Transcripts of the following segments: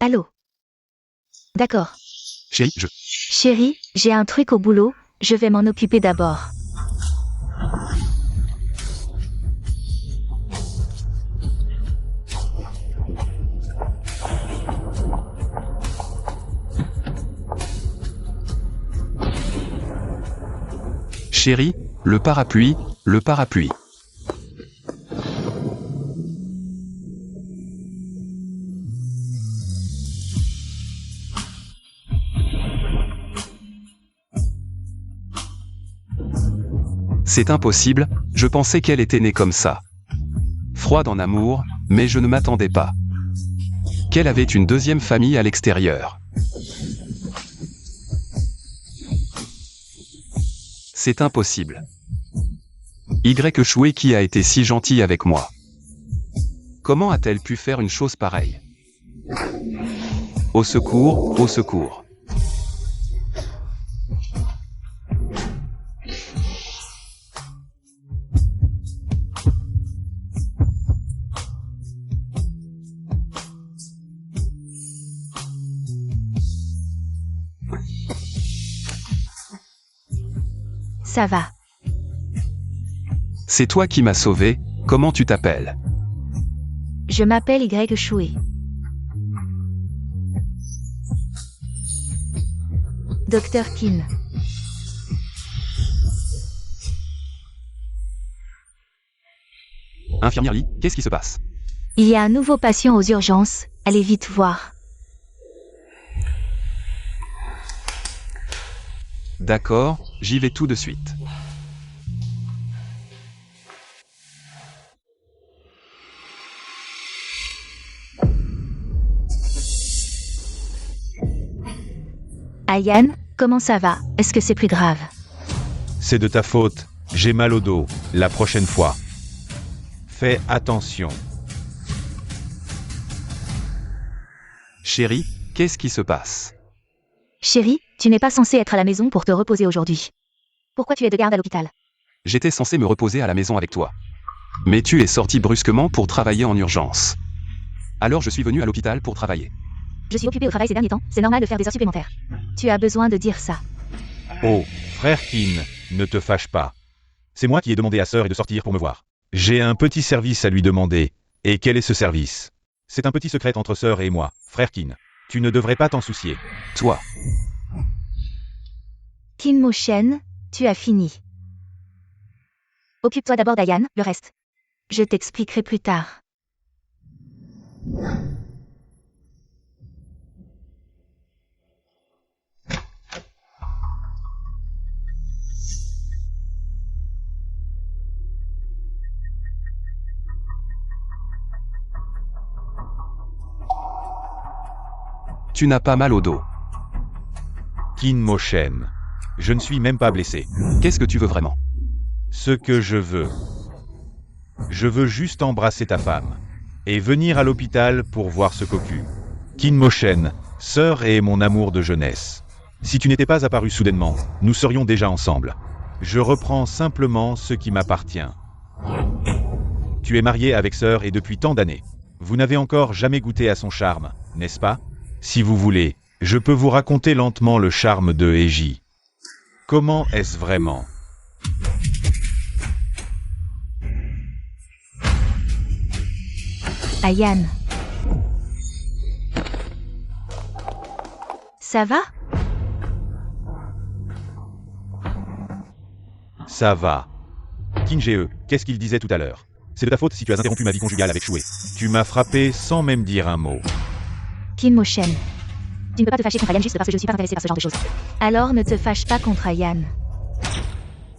Allô? D'accord. Chérie, Chérie, j'ai un truc au boulot, je vais m'en occuper d'abord. Chérie, le parapluie, le parapluie. C'est impossible, je pensais qu'elle était née comme ça. Froide en amour, mais je ne m'attendais pas. Qu'elle avait une deuxième famille à l'extérieur. C'est impossible. Choué qui a été si gentil avec moi. Comment a-t-elle pu faire une chose pareille? Au secours, au secours. Ça va. C'est toi qui m'as sauvé, comment tu t'appelles? Je m'appelle Choué. Docteur Kim. Infirmière Lee, qu'est-ce qui se passe? Il y a un nouveau patient aux urgences, allez vite voir. D'accord, j'y vais tout de suite. Ayan, comment ça va? Est-ce que c'est plus grave? C'est de ta faute, j'ai mal au dos, la prochaine fois. Fais attention. Chérie, qu'est-ce qui se passe? Chérie, tu n'es pas censée être à la maison pour te reposer aujourd'hui. Pourquoi tu es de garde à l'hôpital? J'étais censé me reposer à la maison avec toi. Mais tu es sorti brusquement pour travailler en urgence. Alors je suis venu à l'hôpital pour travailler. Je suis occupée au travail ces derniers temps, c'est normal de faire des heures supplémentaires. Tu as besoin de dire ça. Oh, frère Kin, ne te fâche pas. C'est moi qui ai demandé à sœur de sortir pour me voir. J'ai un petit service à lui demander. Et quel est ce service? C'est un petit secret entre sœur et moi, frère Kin. Tu ne devrais pas t'en soucier. Toi. Kim Mo Shen, tu as fini. Occupe-toi d'abord d'Ayan, le reste. Je t'expliquerai plus tard. Tu n'as pas mal au dos. Kin Mo Shen. Je ne suis même pas blessé. Qu'est-ce que tu veux vraiment? Ce que je veux. Je veux juste embrasser ta femme. Et venir à l'hôpital pour voir ce cocu. Kin Mo Shen, sœur et mon amour de jeunesse. Si tu n'étais pas apparu soudainement, nous serions déjà ensemble. Je reprends simplement ce qui m'appartient. Tu es marié avec sœur et depuis tant d'années. Vous n'avez encore jamais goûté à son charme, n'est-ce pas? Si vous voulez, je peux vous raconter lentement le charme de Eji. Comment est-ce vraiment? Ayan. Ça va? Ça va. Kin Ge, qu'est-ce qu'il disait tout à l'heure? C'est de ta faute si tu as interrompu ma vie conjugale avec Choué. Tu m'as frappé sans même dire un mot. Kim Mo Shen. Tu ne peux pas te fâcher contre Ayan juste parce que je ne suis pas intéressée par ce genre de choses. Alors ne te fâche pas contre Ayan.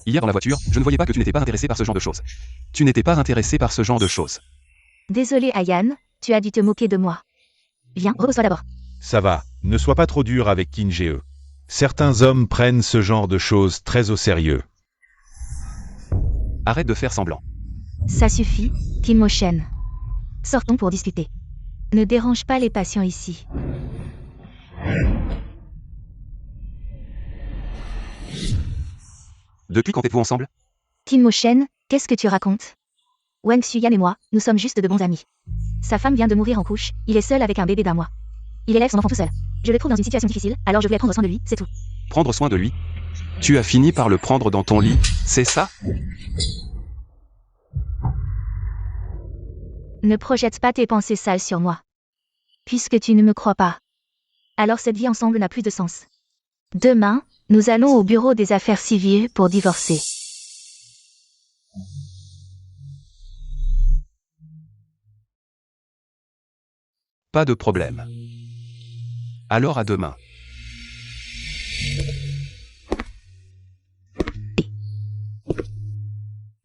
Hier dans la voiture, je ne voyais pas que tu n'étais pas intéressé par ce genre de choses. Tu n'étais pas intéressé par ce genre de choses. Désolée Ayan, tu as dû te moquer de moi. Viens, repose-toi d'abord. Ça va, ne sois pas trop dur avec Kin Ge. Certains hommes prennent ce genre de choses très au sérieux. Arrête de faire semblant. Ça suffit, Kim Mo Shen. Sortons pour discuter. Ne dérange pas les patients ici. Depuis quand êtes-vous ensemble? Kim Mo Shen, qu'est-ce que tu racontes? Wang Xuyan et moi, nous sommes juste de bons amis. Sa femme vient de mourir en couche, il est seul avec un bébé d'1 mois. Il élève son enfant tout seul. Je le trouve dans une situation difficile, alors je voulais prendre soin de lui, c'est tout. Prendre soin de lui? Tu as fini par le prendre dans ton lit, c'est ça? Ne projette pas tes pensées sales sur moi. Puisque tu ne me crois pas. Alors cette vie ensemble n'a plus de sens. Demain, nous allons au bureau des affaires civiles pour divorcer. Pas de problème. Alors à demain.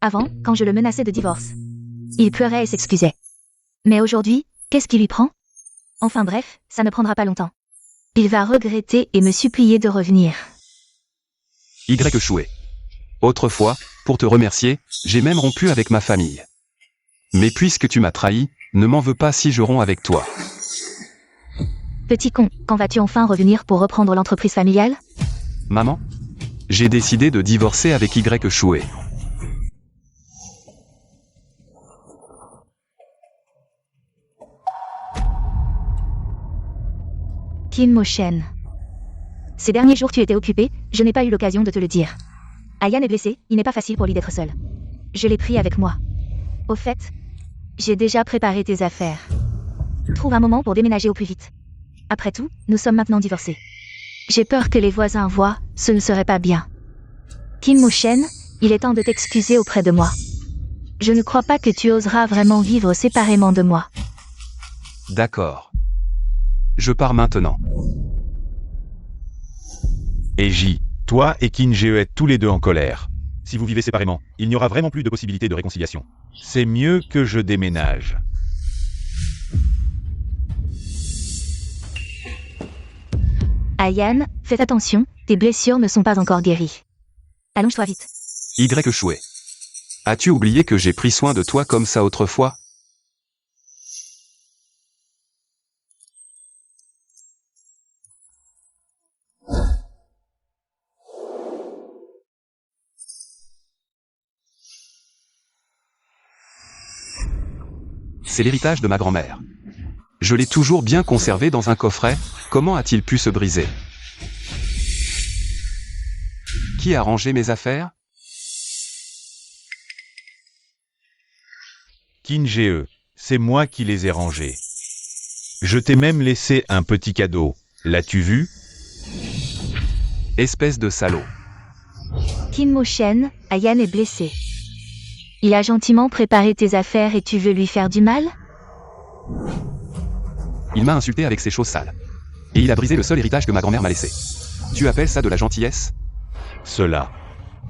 Avant, quand je le menaçais de divorce, il pleurait et s'excusait. Mais aujourd'hui, qu'est-ce qui lui prend? Enfin bref, ça ne prendra pas longtemps. Il va regretter et me supplier de revenir. Y Chouet. Autrefois, pour te remercier, j'ai même rompu avec ma famille. Mais puisque tu m'as trahi, ne m'en veux pas si je romps avec toi. Petit con, quand vas-tu enfin revenir pour reprendre l'entreprise familiale? Maman? J'ai décidé de divorcer avec Y Chouet. Kim Mo-shen. Ces derniers jours tu étais occupé, je n'ai pas eu l'occasion de te le dire. Ayan est blessé, il n'est pas facile pour lui d'être seul. Je l'ai pris avec moi. Au fait, j'ai déjà préparé tes affaires. Trouve un moment pour déménager au plus vite. Après tout, nous sommes maintenant divorcés. J'ai peur que les voisins voient, ce ne serait pas bien. Kim Mo-shen, il est temps de t'excuser auprès de moi. Je ne crois pas que tu oseras vraiment vivre séparément de moi. D'accord. Je pars maintenant. Et J, toi et Kim Ge êtes tous les deux en colère. Si vous vivez séparément, il n'y aura vraiment plus de possibilité de réconciliation. C'est mieux que je déménage. Ayan, fais attention, tes blessures ne sont pas encore guéries. Allonge-toi vite. Y Chouet. As-tu oublié que j'ai pris soin de toi comme ça autrefois? C'est l'héritage de ma grand-mère. Je l'ai toujours bien conservé dans un coffret, comment a-t-il pu se briser? Qui a rangé mes affaires? Kim Ge, c'est moi qui les ai rangés. Je t'ai même laissé un petit cadeau. L'as-tu vu? Espèce de salaud. Kim Mo-shen, Ayan est blessé. Il a gentiment préparé tes affaires et tu veux lui faire du mal? Il m'a insulté avec ses choses sales. Et il a brisé le seul héritage que ma grand-mère m'a laissé. Tu appelles ça de la gentillesse? Cela.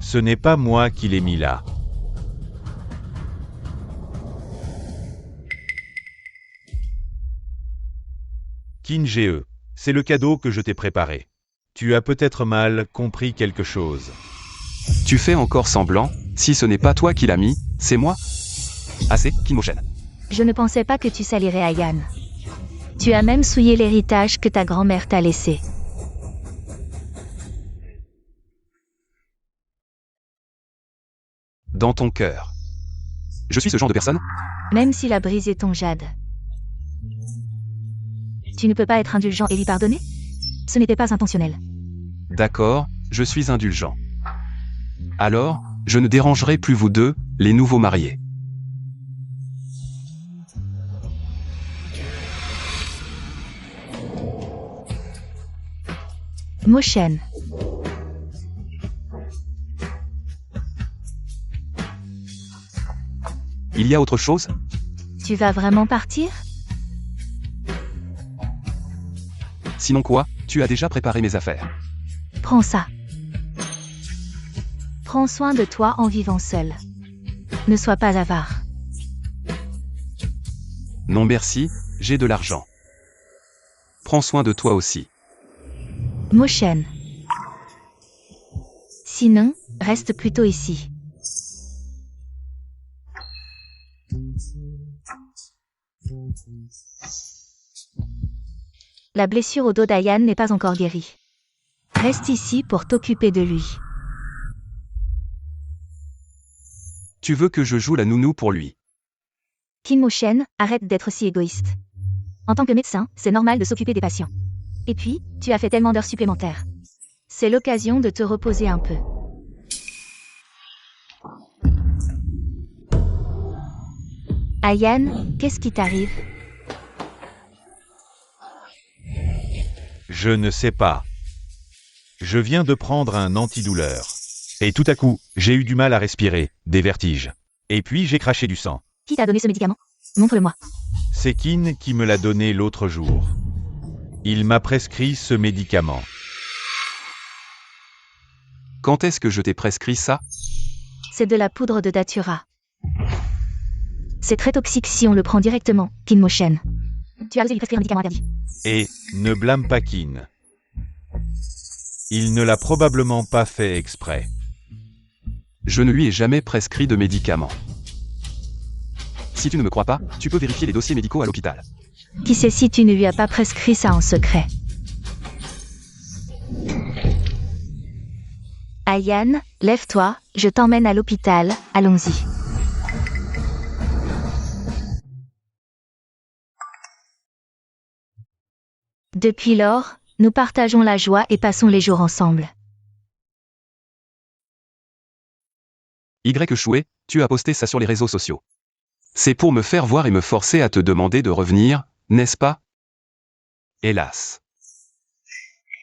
Ce n'est pas moi qui l'ai mis là. Kim Ge, c'est le cadeau que je t'ai préparé. Tu as peut-être mal compris quelque chose. Tu fais encore semblant, si ce n'est pas toi qui l'as mis, c'est moi? Assez, Kim Mo-shen. Je ne pensais pas que tu salirais Ayan. Tu as même souillé l'héritage que ta grand-mère t'a laissé. Dans ton cœur. Je suis ce genre de personne? Même s'il a brisé ton jade. Tu ne peux pas être indulgent et lui pardonner? Ce n'était pas intentionnel. D'accord, je suis indulgent. Alors, je ne dérangerai plus vous deux, les nouveaux mariés. Mo-shen. Il y a autre chose? Tu vas vraiment partir? Sinon quoi? Tu as déjà préparé mes affaires. Prends ça. Prends soin de toi en vivant seul. Ne sois pas avare. Non merci, j'ai de l'argent. Prends soin de toi aussi. Mo-shen. Sinon, reste plutôt ici. La blessure au dos d'Ayan n'est pas encore guérie. Reste ici pour t'occuper de lui. Tu veux que je joue la nounou pour lui? Kim Mo-shen, arrête d'être si égoïste. En tant que médecin, c'est normal de s'occuper des patients. Et puis, tu as fait tellement d'heures supplémentaires. C'est l'occasion de te reposer un peu. Ayane, qu'est-ce qui t'arrive? Je ne sais pas. Je viens de prendre un antidouleur. Et tout à coup, j'ai eu du mal à respirer, des vertiges. Et puis j'ai craché du sang. Qui t'a donné ce médicament? Montre-le-moi. C'est Kin qui me l'a donné l'autre jour. Il m'a prescrit ce médicament. Quand est-ce que je t'ai prescrit ça? C'est de la poudre de datura. C'est très toxique si on le prend directement, Kinmochen. Tu as osé lui prescrire un médicament interdit. Et ne blâme pas Kin. Il ne l'a probablement pas fait exprès. Je ne lui ai jamais prescrit de médicaments. Si tu ne me crois pas, tu peux vérifier les dossiers médicaux à l'hôpital. Qui sait si tu ne lui as pas prescrit ça en secret? Ayane, lève-toi, je t'emmène à l'hôpital, allons-y. Depuis lors, nous partageons la joie et passons les jours ensemble. Chouet, tu as posté ça sur les réseaux sociaux. C'est pour me faire voir et me forcer à te demander de revenir, n'est-ce pas? Hélas.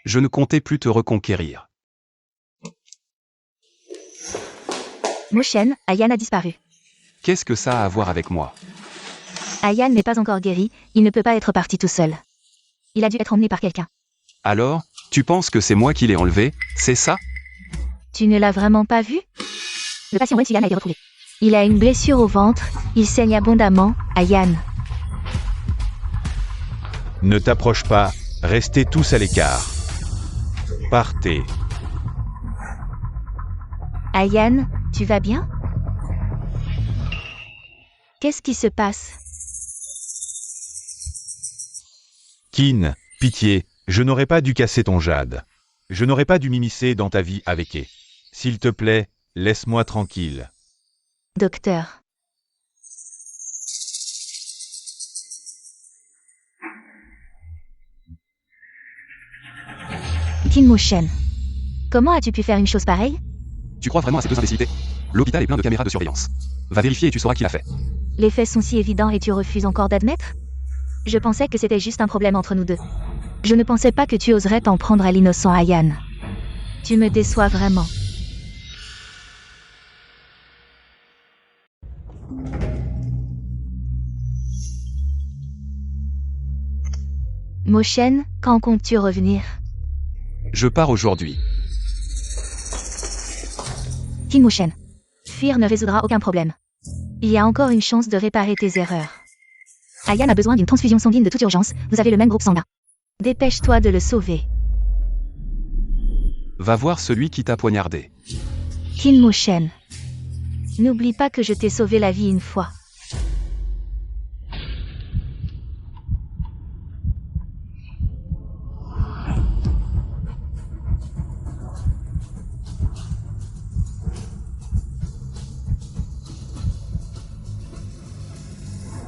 Je ne comptais plus te reconquérir. Mochen, Ayane a disparu. Qu'est-ce que ça a à voir avec moi? Ayane n'est pas encore guéri, il ne peut pas être parti tout seul. Il a dû être emmené par quelqu'un. Alors, tu penses que c'est moi qui l'ai enlevé, c'est ça? Tu ne l'as vraiment pas vu? Le patient Wensian a été retrouvé. Il a une blessure au ventre, il saigne abondamment, Ayane. Ne t'approche pas, restez tous à l'écart. Partez. Ayane, tu vas bien? Qu'est-ce qui se passe? Kin, pitié, je n'aurais pas dû casser ton jade. Je n'aurais pas dû m'immiscer dans ta vie avec E. S'il te plaît, laisse-moi tranquille. Docteur. Kinmochen. Comment as-tu pu faire une chose pareille? Tu crois vraiment à ces deux imbécilités? L'hôpital est plein de caméras de surveillance. Va vérifier et tu sauras qui l'a fait. Les faits sont si évidents et tu refuses encore d'admettre? Je pensais que c'était juste un problème entre nous deux. Je ne pensais pas que tu oserais t'en prendre à l'innocent Ayane. Tu me déçois vraiment. Mochen, quand comptes-tu revenir? Je pars aujourd'hui. Kinmochen. Fuir ne résoudra aucun problème. Il y a encore une chance de réparer tes erreurs. Ayane a besoin d'une transfusion sanguine de toute urgence, vous avez le même groupe sanguin. Dépêche-toi de le sauver. Va voir celui qui t'a poignardé. Kinmochen. N'oublie pas que je t'ai sauvé la vie une fois.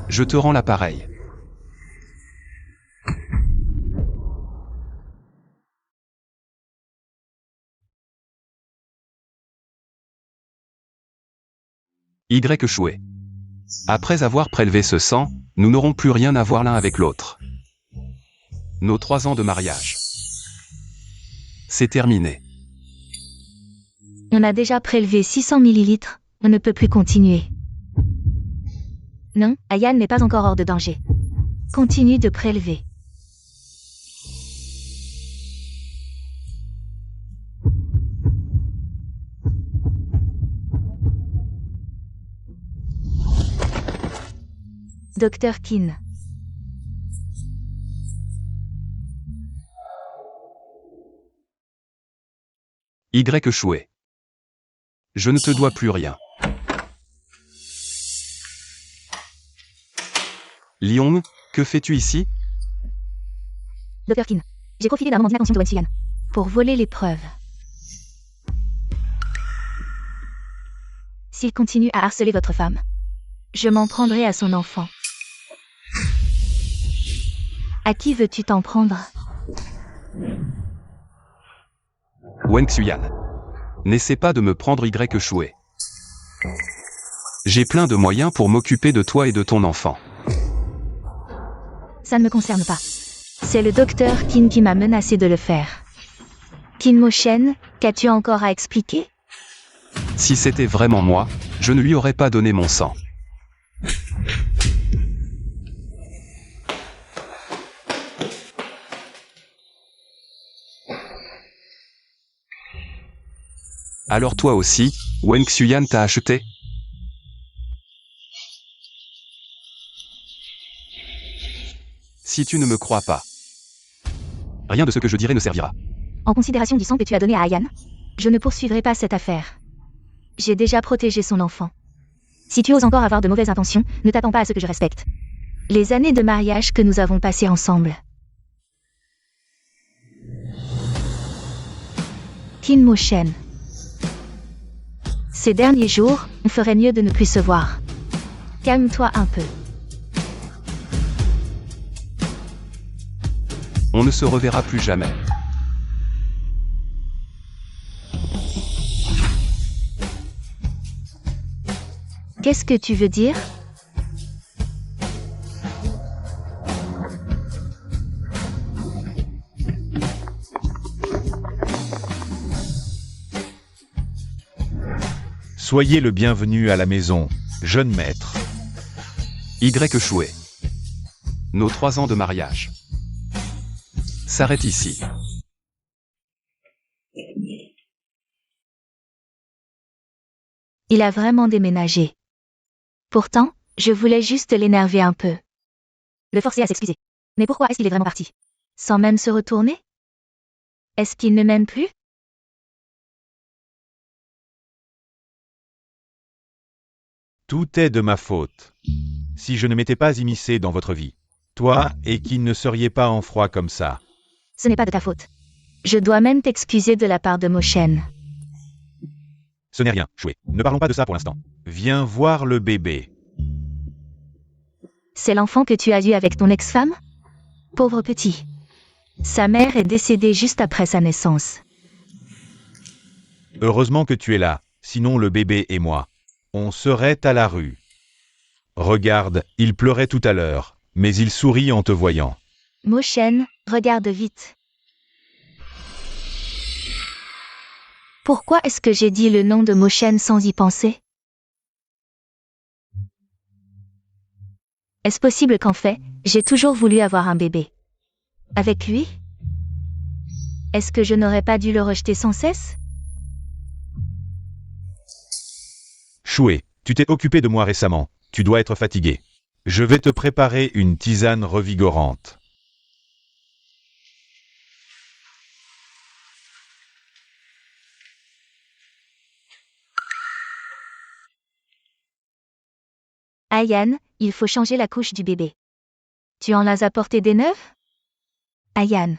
Je te rends l'appareil. Chouet. Après avoir prélevé ce sang, nous n'aurons plus rien à voir l'un avec l'autre. Nos 3 ans de mariage. C'est terminé. On a déjà prélevé 600 millilitres, on ne peut plus continuer. Non, Ayane n'est pas encore hors de danger. Continue de prélever. Docteur Kin. Chouet. Je ne te dois plus rien. Lyon, que fais-tu ici? Docteur Kin. J'ai profité d'un moment d'inattention de Wensian. Pour voler les preuves. S'il continue à harceler votre femme, je m'en prendrai à son enfant. À qui veux-tu t'en prendre? Wen Xuyan. N'essaie pas de me prendre Y Shui. J'ai plein de moyens pour m'occuper de toi et de ton enfant. Ça ne me concerne pas. C'est le docteur Qin qui m'a menacé de le faire. Qin Mo Shen, qu'as-tu encore à expliquer? Si c'était vraiment moi, je ne lui aurais pas donné mon sang. Alors toi aussi, Wen Xuyan t'a acheté? Si tu ne me crois pas, rien de ce que je dirai ne servira. En considération du sang que tu as donné à Ayan, je ne poursuivrai pas cette affaire. J'ai déjà protégé son enfant. Si tu oses encore avoir de mauvaises intentions, ne t'attends pas à ce que je respecte. Les années de mariage que nous avons passées ensemble. Qin Mo Shen. Ces derniers jours, on ferait mieux de ne plus se voir. Calme-toi un peu. On ne se reverra plus jamais. Qu'est-ce que tu veux dire? Soyez le bienvenu à la maison, jeune maître. Y Shui. Nos 3 ans de mariage s'arrêtent ici. Il a vraiment déménagé. Pourtant, je voulais juste l'énerver un peu. Le forcer à s'excuser. Mais pourquoi est-ce qu'il est vraiment parti? Sans même se retourner? Est-ce qu'il ne m'aime plus? Tout est de ma faute. Si je ne m'étais pas immiscé dans votre vie, toi et qui ne seriez pas en froid comme ça. Ce n'est pas de ta faute. Je dois même t'excuser de la part de Mo Shen. Ce n'est rien, Shui. Ne parlons pas de ça pour l'instant. Viens voir le bébé. C'est l'enfant que tu as eu avec ton ex-femme? Pauvre petit. Sa mère est décédée juste après sa naissance. Heureusement que tu es là, sinon le bébé et moi, on serait à la rue. Regarde, il pleurait tout à l'heure, mais il sourit en te voyant. Mo Shen, regarde vite. Pourquoi est-ce que j'ai dit le nom de Mo Shen sans y penser? Est-ce possible qu'en fait, j'ai toujours voulu avoir un bébé? Avec lui? Est-ce que je n'aurais pas dû le rejeter sans cesse? Shui, tu t'es occupé de moi récemment, tu dois être fatigué. Je vais te préparer une tisane revigorante. Ayan, il faut changer la couche du bébé. Tu en as apporté des neuves? Ayan.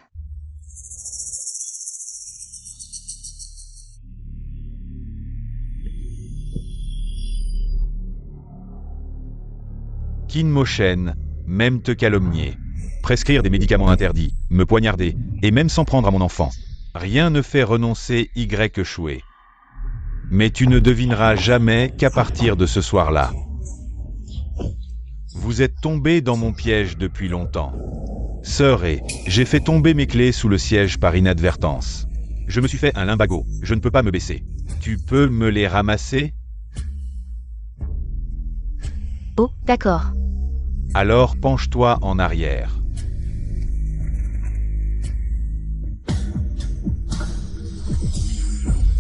Qin Mo Shen, même te calomnier, prescrire des médicaments interdits, me poignarder, et même s'en prendre à mon enfant. Rien ne fait renoncer Y Shui. Mais tu ne devineras jamais qu'à partir de ce soir-là. Vous êtes tombé dans mon piège depuis longtemps. Sœur et j'ai fait tomber mes clés sous le siège par inadvertance. Je me suis fait un limbago, je ne peux pas me baisser. Tu peux me les ramasser? Oh, d'accord. Alors penche-toi en arrière.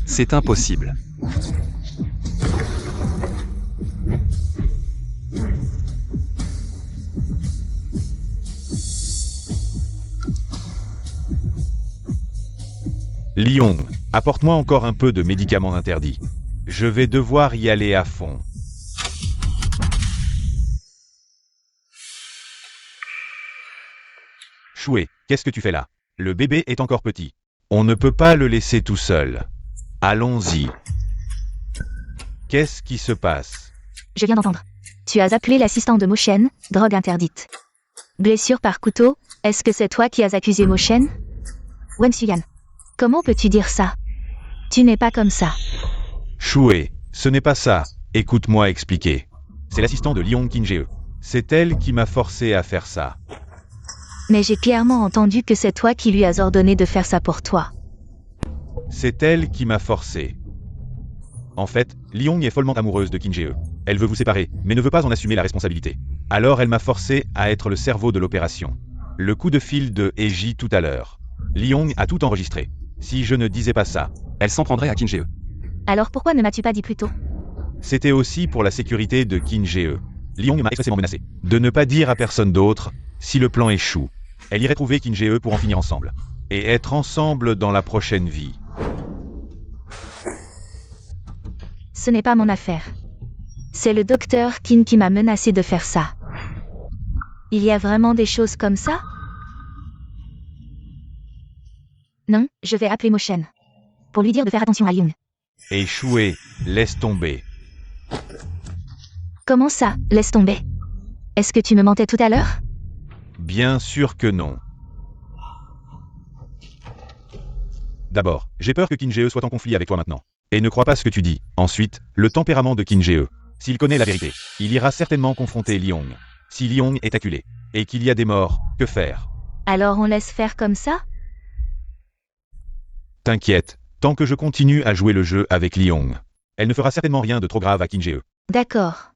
C'est impossible. Lion, apporte-moi encore un peu de médicaments interdits. Je vais devoir y aller à fond. Shui, qu'est-ce que tu fais là? Le bébé est encore petit. On ne peut pas le laisser tout seul. Allons-y. Qu'est-ce qui se passe? Je viens d'entendre. Tu as appelé l'assistant de Mo Shen, drogue interdite. Blessure par couteau, Est-ce que c'est toi qui as accusé Mo Shen? Wen Xuyan. Comment peux-tu dire ça? Tu n'es pas comme ça. Shué, ce n'est pas ça. Écoute-moi expliquer. C'est l'assistant de Liong Qinjie. C'est elle qui m'a forcé à faire ça. Mais j'ai clairement entendu que c'est toi qui lui as ordonné de faire ça pour toi. C'est elle qui m'a forcé. En fait, Liong est follement amoureuse de Qinjie. Elle veut vous séparer, mais ne veut pas en assumer la responsabilité. Alors elle m'a forcé à être le cerveau de l'opération. Le coup de fil de Eiji tout à l'heure. Liong a tout enregistré. Si je ne disais pas ça, Elle s'en prendrait à Qinjie. Alors pourquoi ne m'as-tu pas dit plus tôt? c'était aussi pour la sécurité de Qinjie. Liong m'a expressément menacé de ne pas dire à personne d'autre si le plan échoue. Elle irait trouver Qinjie pour en finir ensemble. Et être ensemble dans la prochaine vie. Ce n'est pas mon affaire. C'est le docteur Qin qui m'a menacé de faire ça. Il y a vraiment des choses comme ça? Non, je vais appeler Mo Shen. Pour lui dire de faire attention à Liong. Et Shué, laisse tomber. Comment ça, laisse tomber? Est-ce que tu me mentais tout à l'heure? Bien sûr que non. D'abord, j'ai peur que Qinjie soit en conflit avec toi maintenant. Et ne crois pas ce que tu dis. Ensuite, le tempérament de Qinjie. S'il connaît la vérité, il ira certainement confronter Liong. Si Liong est acculé, et qu'il y a des morts, que faire? Alors on laisse faire comme ça? T'inquiète, tant que je continue à jouer le jeu avec Liong. Elle ne fera certainement rien de trop grave à Qinjie. D'accord.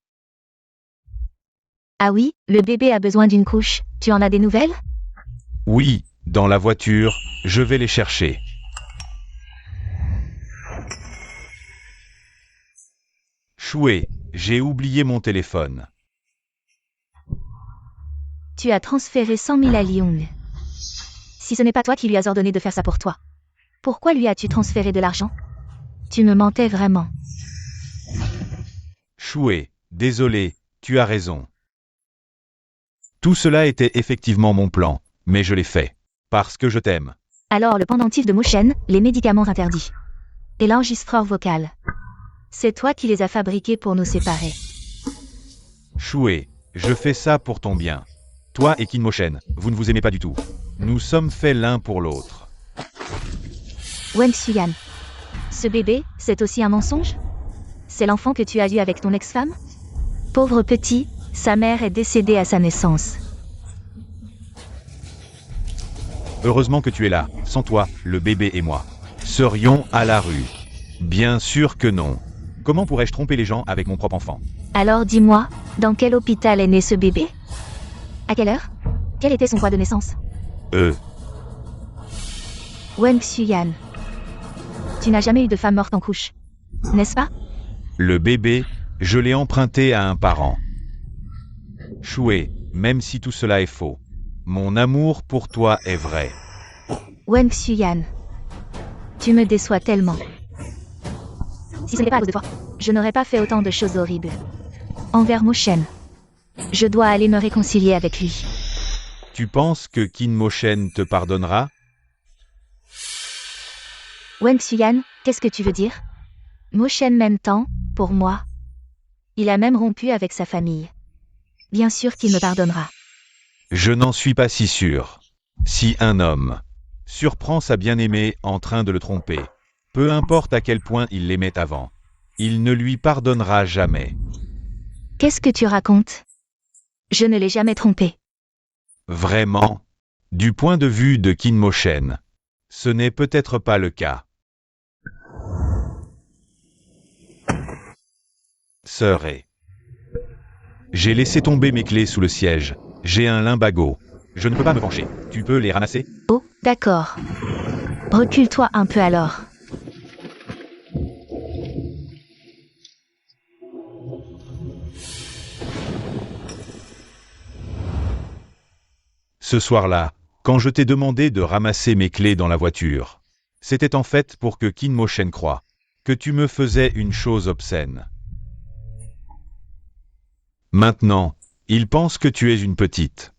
Ah oui, le bébé a besoin d'une couche. Tu en as des nouvelles? Oui, dans la voiture, je vais les chercher. Shué, j'ai oublié mon téléphone. Tu as transféré 100 000 à Liong. Si ce n'est pas toi qui lui as ordonné de faire ça pour toi, pourquoi lui as-tu transféré de l'argent? Tu me mentais vraiment. Shué, désolé, tu as raison. Tout cela était effectivement mon plan, mais je l'ai fait. Parce que je t'aime. Alors le pendentif de Mo Shen, les médicaments interdits. Et l'enregistreur vocal. C'est toi qui les as fabriqués pour nous séparer. Shué, je fais ça pour ton bien. Toi et Qin Mo Shen, vous ne vous aimez pas du tout. Nous sommes faits l'un pour l'autre. Wen Xuyan. Ce bébé, c'est aussi un mensonge? C'est l'enfant que tu as eu avec ton ex-femme? Pauvre petit, sa mère est décédée à sa naissance. Heureusement que tu es là. Sans toi, le bébé et moi serions à la rue. Bien sûr que non. Comment pourrais-je tromper les gens avec mon propre enfant? Alors dis-moi, dans quel hôpital est né ce bébé? À quelle heure? Quel était son poids de naissance? Wen Xuyan. Tu n'as jamais eu de femme morte en couche, n'est-ce pas? Le bébé, je l'ai emprunté à un parent. Shué, même si tout cela est faux, mon amour pour toi est vrai. Wen Xuyan. Tu me déçois tellement. Si ce n'était pas à cause de toi, je n'aurais pas fait autant de choses horribles. Envers Mo Shen. Je dois aller me réconcilier avec lui. Tu penses que Qin Mo Shen te pardonnera? Wen Xuyan, qu'est-ce que tu veux dire? Mo Shen m'aime tant, pour moi. Il a même rompu avec sa famille. Bien sûr qu'il me pardonnera. Je n'en suis pas si sûr. Si un homme surprend sa bien-aimée en train de le tromper, peu importe à quel point il l'aimait avant, il ne lui pardonnera jamais. Qu'est-ce que tu racontes? Je ne l'ai jamais trompé. Vraiment? Du point de vue de Qin Mo Shen, ce n'est peut-être pas le cas. Serait. J'ai laissé tomber mes clés sous le siège. J'ai un limbago. Je ne peux pas me pencher. Tu peux les ramasser? Oh, d'accord. Recule-toi un peu alors. Ce soir-là, quand je t'ai demandé de ramasser mes clés dans la voiture, c'était en fait pour que Qin Mo Shen croie que tu me faisais une chose obscène. Maintenant, il pense que tu es une petite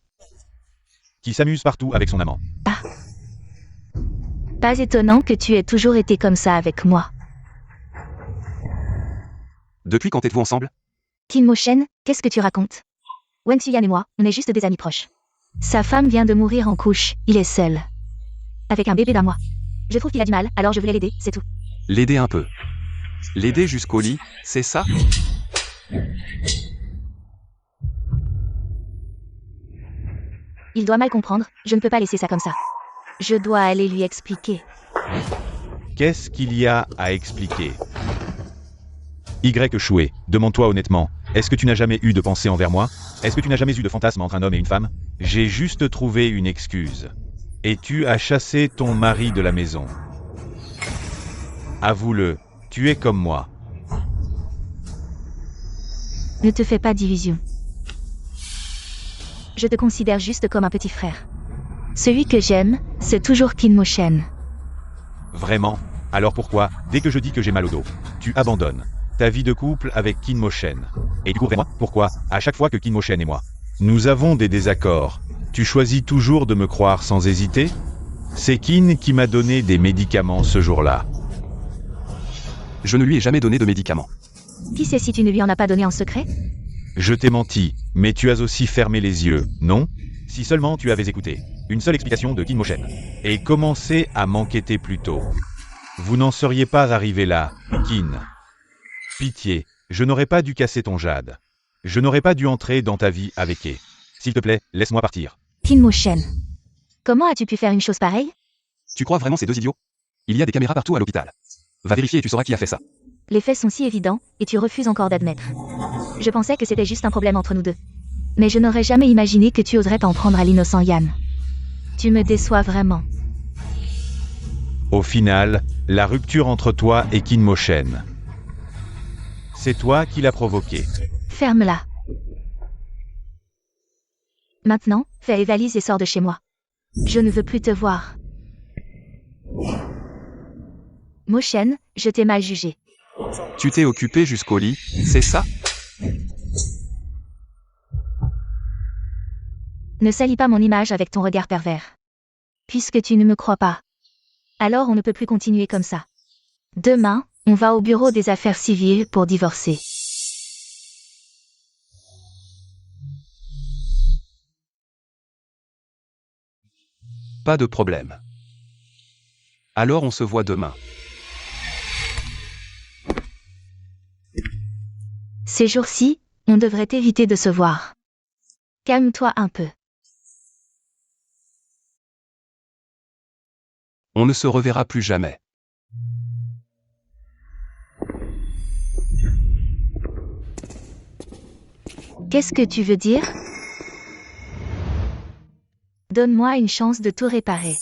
qui s'amuse partout avec son amant. Pas étonnant que tu aies toujours été comme ça avec moi. Depuis quand êtes-vous ensemble? Qin Mo Shen, qu'est-ce que tu racontes? Wen Xuyan et moi, on est juste des amis proches. Sa femme vient de mourir en couche, il est seul. Avec un bébé d'un mois. Je trouve qu'il a du mal, alors je voulais l'aider, c'est tout. L'aider un peu. L'aider jusqu'au lit, c'est ça? Il doit mal comprendre, je ne peux pas laisser ça comme ça. Je dois aller lui expliquer. Qu'est-ce qu'il y a à expliquer? Y. Choué, demande-toi honnêtement, est-ce que tu n'as jamais eu de pensée envers moi? Est-ce que tu n'as jamais eu de fantasme entre un homme et une femme? J'ai juste trouvé une excuse. Et tu as chassé ton mari de la maison. Avoue-le, tu es comme moi. Ne te fais pas d'illusions. Je te considère juste comme un petit frère. Celui que j'aime, c'est toujours Kinmo-shen. Vraiment? Alors pourquoi, dès que je dis que j'ai mal au dos, tu abandonnes ta vie de couple avec Kinmo-shen? Et du coup vraiment, pourquoi, à chaque fois que Kinmo-shen et moi, nous avons des désaccords, tu choisis toujours de me croire sans hésiter? C'est Kin qui m'a donné des médicaments ce jour-là. Je ne lui ai jamais donné de médicaments. Qui sait si tu ne lui en as pas donné en secret? Je t'ai menti, mais tu as aussi fermé les yeux, non? Si seulement tu avais écouté une seule explication de Kinmo-shen et commencé à m'enquêter plus tôt, vous n'en seriez pas arrivé là, Kin. Pitié, je n'aurais pas dû casser ton jade. Je n'aurais pas dû entrer dans ta vie avec Kei. S'il te plaît, laisse-moi partir. Kinmo-shen. Comment as-tu pu faire une chose pareille? Tu crois vraiment ces deux idiots? Il y a des caméras partout à l'hôpital. Va vérifier et tu sauras qui a fait ça. Les faits sont si évidents, et tu refuses encore d'admettre. Je pensais que c'était juste un problème entre nous deux. Mais je n'aurais jamais imaginé que tu oserais t'en prendre à l'innocent Yan. Tu me déçois vraiment. Au final, la rupture entre toi et Kinmo-shen, c'est toi qui l'as provoquée. Ferme-la. Maintenant, fais les valises et sors de chez moi. Je ne veux plus te voir. Mo-shen, je t'ai mal jugé. Tu t'es occupé jusqu'au lit, c'est ça? Ne salis pas mon image avec ton regard pervers. Puisque tu ne me crois pas. Alors on ne peut plus continuer comme ça. Demain, on va au bureau des affaires civiles pour divorcer. Pas de problème. Alors on se voit demain. Ces jours-ci, on devrait éviter de se voir. Calme-toi un peu. On ne se reverra plus jamais. Qu'est-ce que tu veux dire? Donne-moi une chance de tout réparer.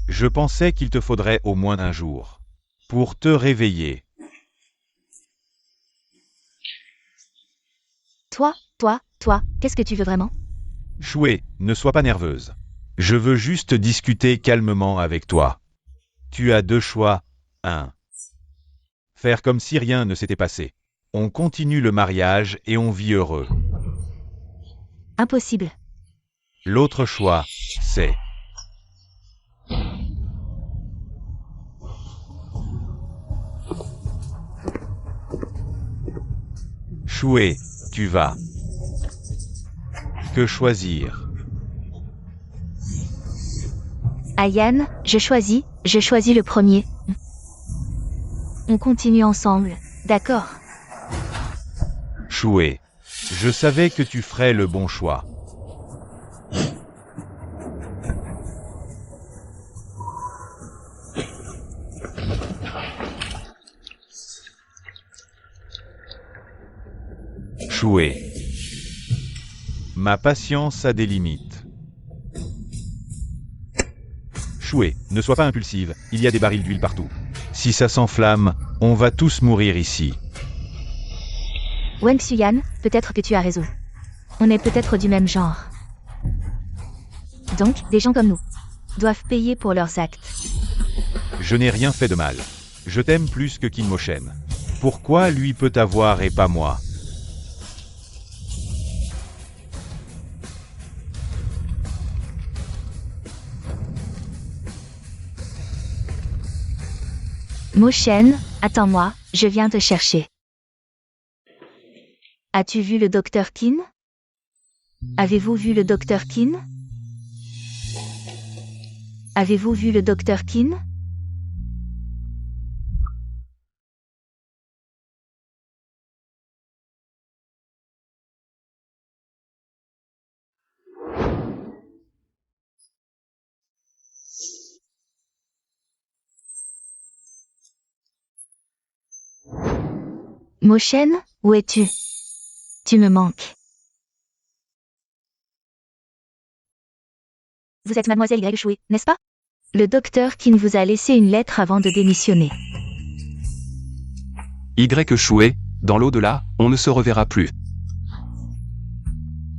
Je pensais qu'il te faudrait au moins un jour pour te réveiller. Toi, qu'est-ce que tu veux vraiment? Choué, ne sois pas nerveuse. Je veux juste discuter calmement avec toi. Tu as deux choix. 1. Faire comme si rien ne s'était passé. On continue le mariage et on vit heureux. Impossible. L'autre choix, c'est... Choué, tu vas. Que choisir? Ayan, je choisis le premier. On continue ensemble, d'accord? Choué, je savais que tu ferais le bon choix. Choué. Ma patience a des limites. Choué, ne sois pas impulsive, il y a des barils d'huile partout. Si ça s'enflamme, on va tous mourir ici. Wang Xuyan, peut-être que tu as raison. On est peut-être du même genre. Donc, des gens comme nous doivent payer pour leurs actes. Je n'ai rien fait de mal. Je t'aime plus que Kinmoshen. Pourquoi lui peut avoir et pas moi? Moshen, attends-moi, je viens te chercher. As-tu vu le docteur Kin? Avez-vous vu le docteur Kin? Avez-vous vu le docteur Kin? Moshen, où es-tu? Tu me manques. Vous êtes mademoiselle Y Choué, n'est-ce pas? Le docteur Kin vous a laissé une lettre avant de démissionner. Y Choué, dans l'au-delà, on ne se reverra plus.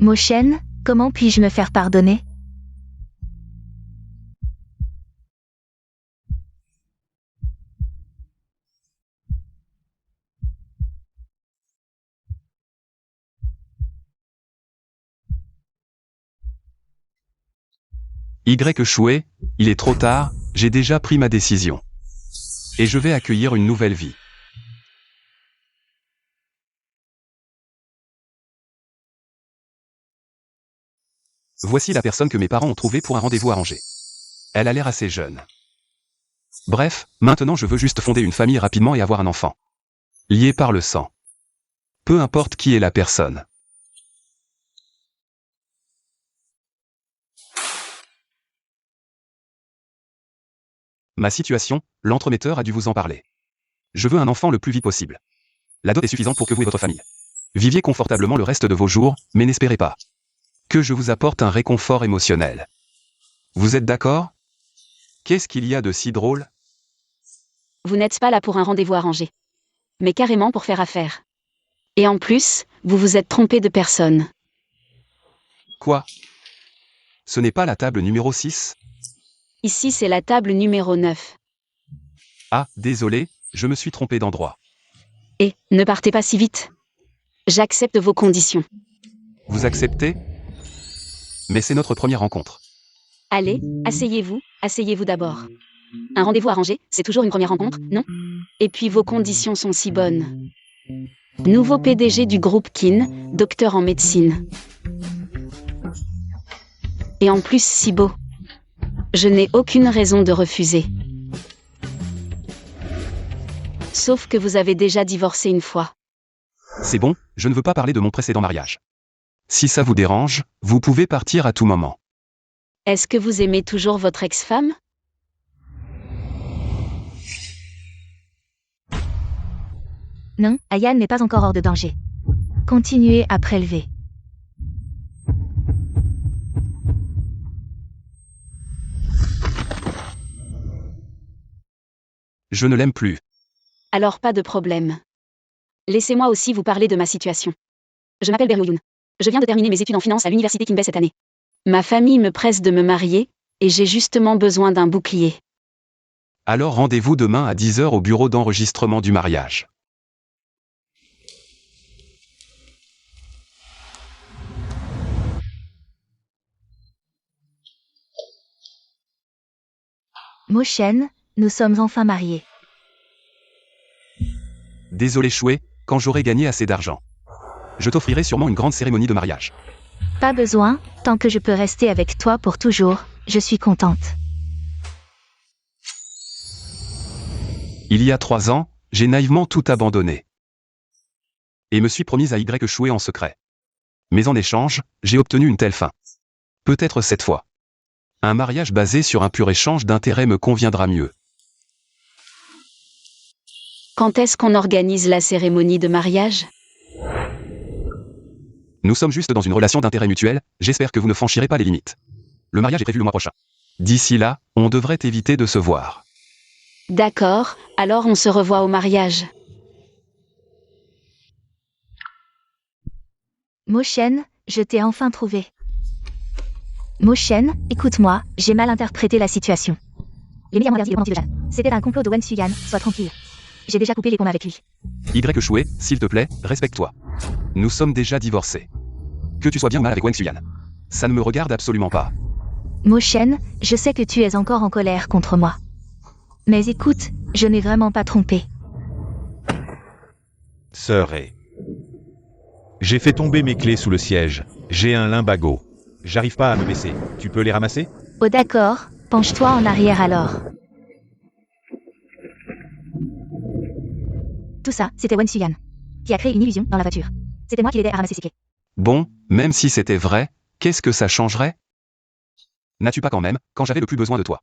Moshen, comment puis-je me faire pardonner? Y Choué, il est trop tard, j'ai déjà pris ma décision. Et je vais accueillir une nouvelle vie. Voici la personne que mes parents ont trouvée pour un rendez-vous arrangé. Elle a l'air assez jeune. Bref, maintenant je veux juste fonder une famille rapidement et avoir un enfant. Lié par le sang. Peu importe qui est la personne. Ma situation, l'entremetteur a dû vous en parler. Je veux un enfant le plus vite possible. La dot est suffisante pour que vous et votre famille viviez confortablement le reste de vos jours, mais n'espérez pas que je vous apporte un réconfort émotionnel. Vous êtes d'accord? Qu'est-ce qu'il y a de si drôle? Vous n'êtes pas là pour un rendez-vous arrangé. Mais carrément pour faire affaire. Et en plus, vous vous êtes trompé de personne. Quoi? Ce n'est pas la table numéro 6? Ici c'est la table numéro 9. Ah, désolé, je me suis trompé d'endroit. Et, ne partez pas si vite. J'accepte vos conditions. Vous acceptez? Mais c'est notre première rencontre. Allez, asseyez-vous d'abord. Un rendez-vous arrangé, c'est toujours une première rencontre, non? Et puis vos conditions sont si bonnes. Nouveau PDG du groupe Kin, docteur en médecine. Et en plus si beau. Je n'ai aucune raison de refuser. Sauf que vous avez déjà divorcé une fois. C'est bon, je ne veux pas parler de mon précédent mariage. Si ça vous dérange, vous pouvez partir à tout moment. Est-ce que vous aimez toujours votre ex-femme? Non, Ayan n'est pas encore hors de danger. Continuez à prélever. Je ne l'aime plus. Alors pas de problème. Laissez-moi aussi vous parler de ma situation. Je m'appelle Beryoun. Je viens de terminer mes études en finance à l'université Kinbei cette année. Ma famille me presse de me marier, et j'ai justement besoin d'un bouclier. Alors rendez-vous demain à 10 h au bureau d'enregistrement du mariage. Moshen, nous sommes enfin mariés. Désolé Choué, quand j'aurai gagné assez d'argent. Je t'offrirai sûrement une grande cérémonie de mariage. Pas besoin, tant que je peux rester avec toi pour toujours, je suis contente. Il y a 3 ans, j'ai naïvement tout abandonné. Et me suis promise à Y Choué en secret. Mais en échange, j'ai obtenu une telle fin. Peut-être cette fois. Un mariage basé sur un pur échange d'intérêts me conviendra mieux. Quand est-ce qu'on organise la cérémonie de mariage? Nous sommes juste dans une relation d'intérêt mutuel, j'espère que vous ne franchirez pas les limites. Le mariage est prévu le mois prochain. D'ici là, on devrait éviter de se voir. D'accord, alors on se revoit au mariage. Moshen, je t'ai enfin trouvé. Moshen, écoute-moi, j'ai mal interprété la situation. Les médias m'ont interdit le pendentif de Jeanne. C'était un complot de Wen Suyan, sois tranquille. J'ai déjà coupé les ponts avec lui. Y. Shué, s'il te plaît, respecte-toi. Nous sommes déjà divorcés. Que tu sois bien mal avec Wang Suyan. Ça ne me regarde absolument pas. Mo Shen, je sais que tu es encore en colère contre moi. Mais écoute, je n'ai vraiment pas trompé. Sœur et... J'ai fait tomber mes clés sous le siège. J'ai un limbago. J'arrive pas à me baisser. Tu peux les ramasser? Oh d'accord, penche-toi en arrière alors. Tout ça, c'était Wen Suyan, qui a créé une illusion dans la voiture. C'était moi qui l'aidais à ramasser ses clés. Bon, même si c'était vrai, qu'est-ce que ça changerait? N'as-tu pas quand même, quand j'avais le plus besoin de toi,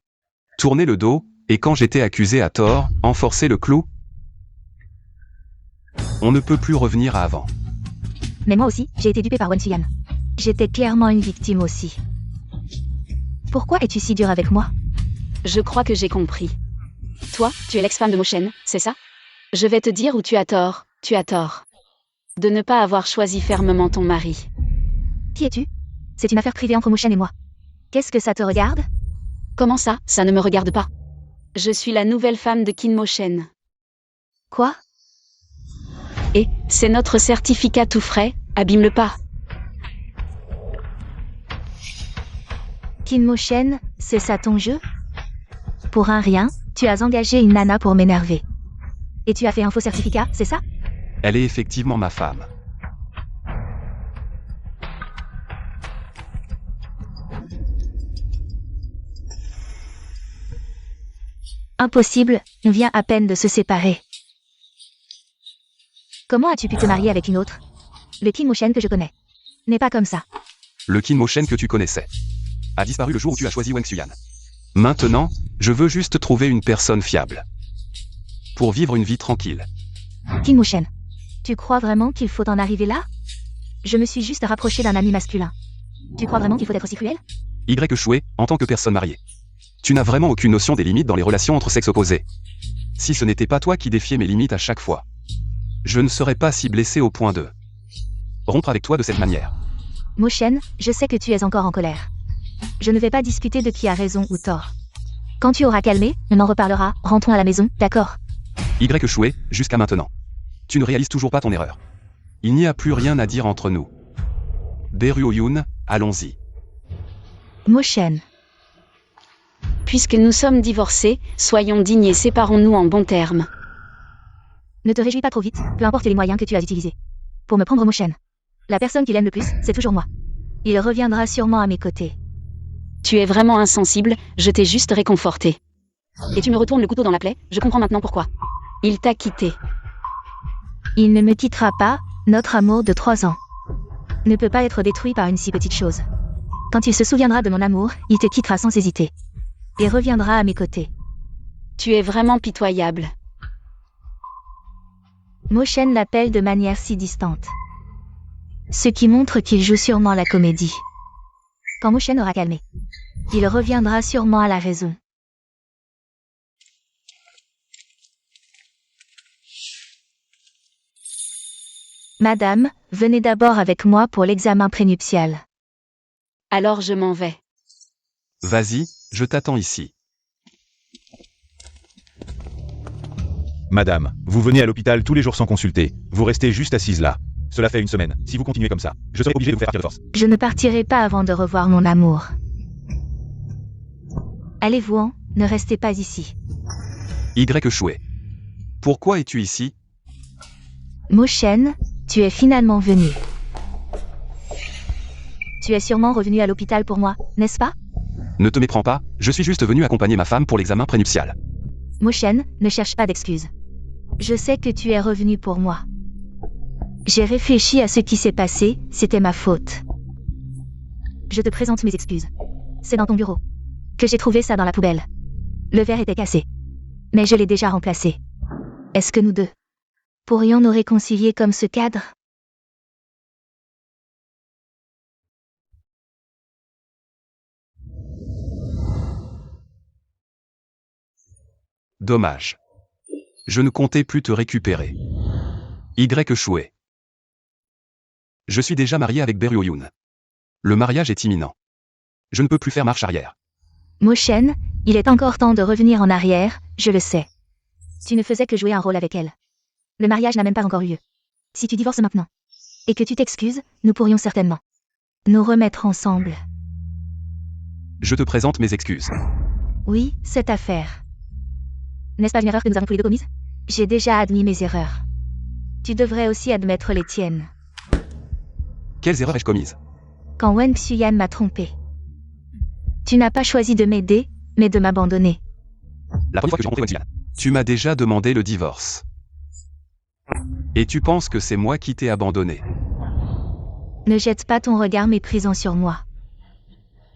tourné le dos, et quand j'étais accusé à tort, enforcé le clou? On ne peut plus revenir à avant. Mais moi aussi, j'ai été dupé par Wen Suyan. J'étais clairement une victime aussi. Pourquoi es-tu si dur avec moi? Je crois que j'ai compris. Toi, tu es l'ex-femme de Mo Shen, c'est ça? Je vais te dire où tu as tort, de ne pas avoir choisi fermement ton mari. Qui es-tu? C'est une affaire privée entre Mo Shen et moi. Qu'est-ce que ça te regarde? Comment ça ne me regarde pas? Je suis la nouvelle femme de Qin Mo Shen. Quoi? Et, c'est notre certificat tout frais, abîme-le pas. Qin Mo Shen, c'est ça ton jeu? Pour un rien, tu as engagé une nana pour m'énerver. Et tu as fait un faux certificat, c'est ça? Elle est effectivement ma femme. Impossible, on vient à peine de se séparer. Comment as-tu pu te marier avec une autre? Le Qin Mo Shen que je connais n'est pas comme ça. Le Qin Mo Shen que tu connaissais a disparu le jour où tu as choisi Wang Suyan. Maintenant, je veux juste trouver une personne fiable. Pour vivre une vie tranquille. Qin Mo Shen, tu crois vraiment qu'il faut en arriver là? Je me suis juste rapproché d'un ami masculin. Tu crois vraiment qu'il faut être aussi cruel? Y. Shué, en tant que personne mariée. Tu n'as vraiment aucune notion des limites dans les relations entre sexes opposés. Si ce n'était pas toi qui défiais mes limites à chaque fois, je ne serais pas si blessé au point de rompre avec toi de cette manière. Mo Shen, je sais que tu es encore en colère. Je ne vais pas discuter de qui a raison ou tort. Quand tu auras calmé, on en reparlera, rentrons à la maison, d'accord? Y. Shué, jusqu'à maintenant. Tu ne réalises toujours pas ton erreur. Il n'y a plus rien à dire entre nous. Beruo-yun, allons-y. Mo Shen. Puisque nous sommes divorcés, soyons dignes et séparons-nous en bons termes. Ne te réjouis pas trop vite, peu importe les moyens que tu as utilisés. Pour me prendre Mo Shen. La personne qu'il aime le plus, c'est toujours moi. Il reviendra sûrement à mes côtés. Tu es vraiment insensible, je t'ai juste réconforté. Et tu me retournes le couteau dans la plaie, je comprends maintenant pourquoi. Il t'a quitté. Il ne me quittera pas, notre amour de 3 ans ne peut pas être détruit par une si petite chose. Quand il se souviendra de mon amour, il te quittera sans hésiter. Et reviendra à mes côtés. Tu es vraiment pitoyable. Mo Shen l'appelle de manière si distante. Ce qui montre qu'il joue sûrement la comédie. Quand Mo Shen aura calmé, il reviendra sûrement à la raison. Madame, venez d'abord avec moi pour l'examen prénuptial. Alors je m'en vais. Vas-y, je t'attends ici. Madame, vous venez à l'hôpital tous les jours sans consulter. Vous restez juste assise là. Cela fait 1 semaine. Si vous continuez comme ça, je serai obligé de vous faire partir de force. Je ne partirai pas avant de revoir mon amour. Allez-vous-en, ne restez pas ici. Y. Shué. Pourquoi es-tu ici? Mo Shen, tu es finalement venu. Tu es sûrement revenu à l'hôpital pour moi, n'est-ce pas? Ne te méprends pas, je suis juste venu accompagner ma femme pour l'examen prénuptial. Mo Shen, ne cherche pas d'excuses. Je sais que tu es revenu pour moi. J'ai réfléchi à ce qui s'est passé, c'était ma faute. Je te présente mes excuses. C'est dans ton bureau que j'ai trouvé ça dans la poubelle. Le verre était cassé. Mais je l'ai déjà remplacé. Est-ce que nous deux pourrions nous réconcilier comme ce cadre? Dommage. Je ne comptais plus te récupérer. Y. Shué. Je suis déjà marié avec Beruo-yun. Le mariage est imminent. Je ne peux plus faire marche arrière. Mo Shen, Il est encore temps de revenir en arrière, je le sais. Tu ne faisais que jouer un rôle avec elle. Le mariage n'a même pas encore eu lieu. Si tu divorces maintenant, et que tu t'excuses, nous pourrions certainement nous remettre ensemble. Je te présente mes excuses. Oui, cette affaire. N'est-ce pas une erreur que nous avons tous les deux commise? J'ai déjà admis mes erreurs. Tu devrais aussi admettre les tiennes. Quelles erreurs ai-je commises? Quand Wen Xuyan m'a trompé. Tu n'as pas choisi de m'aider, mais de m'abandonner. La première fois que j'ai rencontré Wen Xian, tu m'as déjà demandé le divorce. Et tu penses que c'est moi qui t'ai abandonné. Ne jette pas ton regard méprisant sur moi.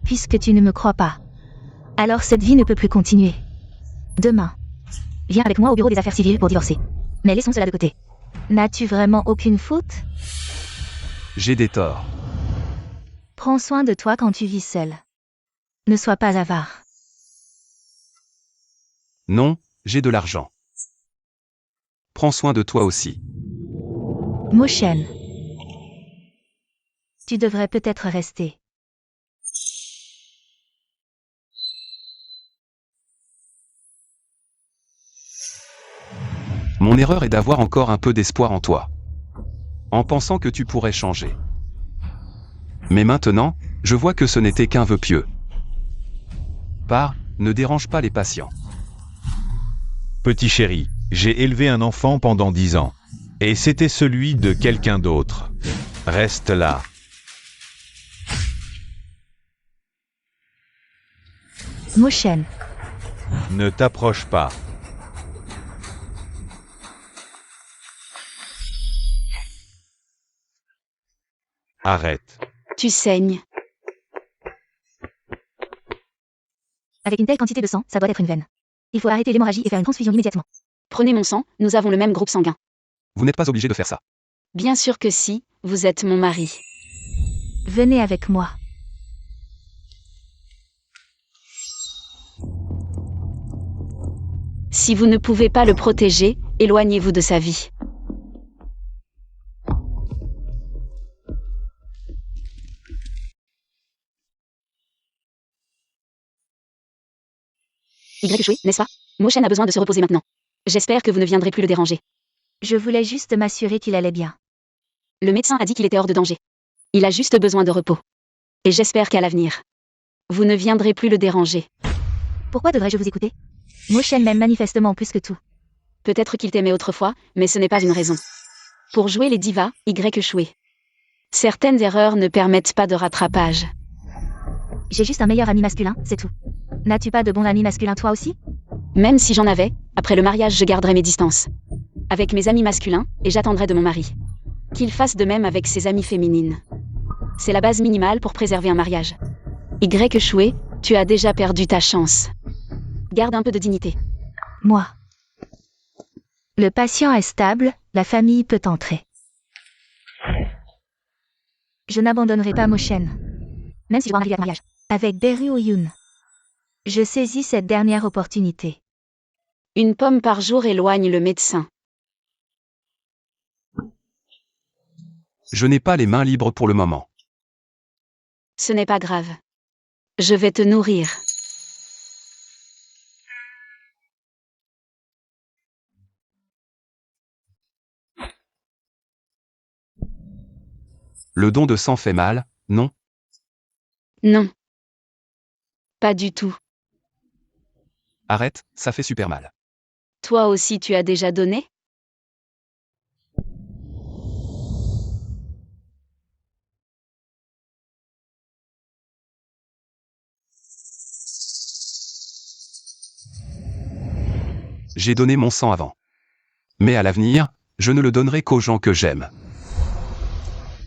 Puisque tu ne me crois pas. Alors cette vie ne peut plus continuer. Demain, viens avec moi au bureau des affaires civiles pour divorcer. Mais laissons cela de côté. N'as-tu vraiment aucune faute? J'ai des torts. Prends soin de toi quand tu vis seul. Ne sois pas avare. Non, j'ai de l'argent. Prends soin de toi aussi. Mo Shen. Tu devrais peut-être rester. Mon erreur est d'avoir encore un peu d'espoir en toi. En pensant que tu pourrais changer. Mais maintenant, je vois que ce n'était qu'un vœu pieux. Pars, ne dérange pas les patients. Petit chéri, j'ai élevé un enfant pendant 10 ans. Et c'était celui de quelqu'un d'autre. Reste là. Mo Shen. Ne t'approche pas. Arrête. Tu saignes. Avec une telle quantité de sang, ça doit être une veine. Il faut arrêter l'hémorragie et faire une transfusion immédiatement. Prenez mon sang, nous avons le même groupe sanguin. Vous n'êtes pas obligé de faire ça. Bien sûr que si, vous êtes mon mari. Venez avec moi. Si vous ne pouvez pas le protéger, éloignez-vous de sa vie. Y échoué, n'est-ce pas? Mo Shen a besoin de se reposer maintenant. J'espère que vous ne viendrez plus le déranger. Je voulais juste m'assurer qu'il allait bien. Le médecin a dit qu'il était hors de danger. Il a juste besoin de repos. Et j'espère qu'à l'avenir, vous ne viendrez plus le déranger. Pourquoi devrais-je vous écouter? Mo Shen m'aime manifestement plus que tout. Peut-être qu'il t'aimait autrefois, mais ce n'est pas une raison. Pour jouer les divas, Y échoué. Certaines erreurs ne permettent pas de rattrapage. J'ai juste un meilleur ami masculin, c'est tout. N'as-tu pas de bon ami masculin toi aussi? Même si j'en avais, après le mariage je garderai mes distances. Avec mes amis masculins, et j'attendrai de mon mari. Qu'il fasse de même avec ses amies féminines. C'est la base minimale pour préserver un mariage. Y échoué, tu as déjà perdu ta chance. Garde un peu de dignité. Moi. Le patient est stable, la famille peut entrer. Je n'abandonnerai pas Mo Shen. Même si je dois en arriver à ce mariage. Avec Beru Oyun. Je saisis cette dernière opportunité. Une pomme par jour éloigne le médecin. Je n'ai pas les mains libres pour le moment. Ce n'est pas grave. Je vais te nourrir. Le don de sang fait mal, non? Non. Pas du tout. Arrête, ça fait super mal. Toi aussi tu as déjà donné? J'ai donné mon sang avant. Mais à l'avenir, je ne le donnerai qu'aux gens que j'aime.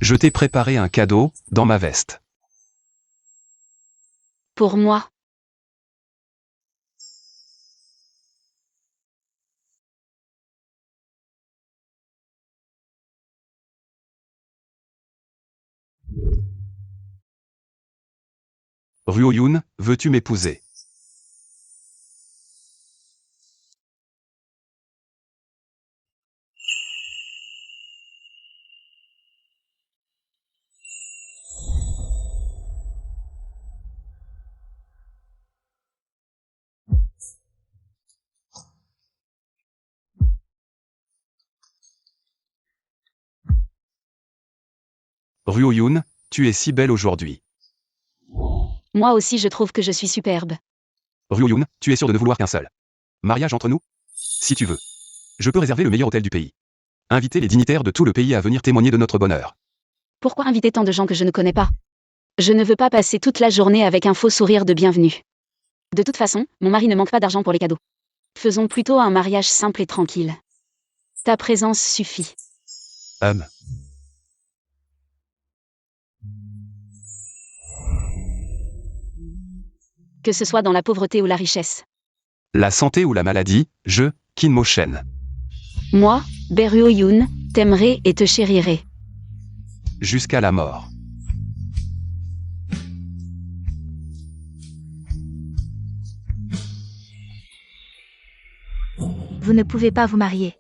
Je t'ai préparé un cadeau, dans ma veste. Pour moi. Ruoyun, veux-tu m'épouser? Ryo-Yoon, tu es si belle aujourd'hui. Moi aussi je trouve que je suis superbe. Ryo-Yoon, tu es sûr de ne vouloir qu'un seul mariage entre nous? Si tu veux. Je peux réserver le meilleur hôtel du pays. Inviter les dignitaires de tout le pays à venir témoigner de notre bonheur. Pourquoi inviter tant de gens que je ne connais pas? Je ne veux pas passer toute la journée avec un faux sourire de bienvenue. De toute façon, mon mari ne manque pas d'argent pour les cadeaux. Faisons plutôt un mariage simple et tranquille. Ta présence suffit. Que ce soit dans la pauvreté ou la richesse. La santé ou la maladie, je, Kim Mo-shen. Moi, Ryo-Yoon, t'aimerai et te chérirai. Jusqu'à la mort. Vous ne pouvez pas vous marier.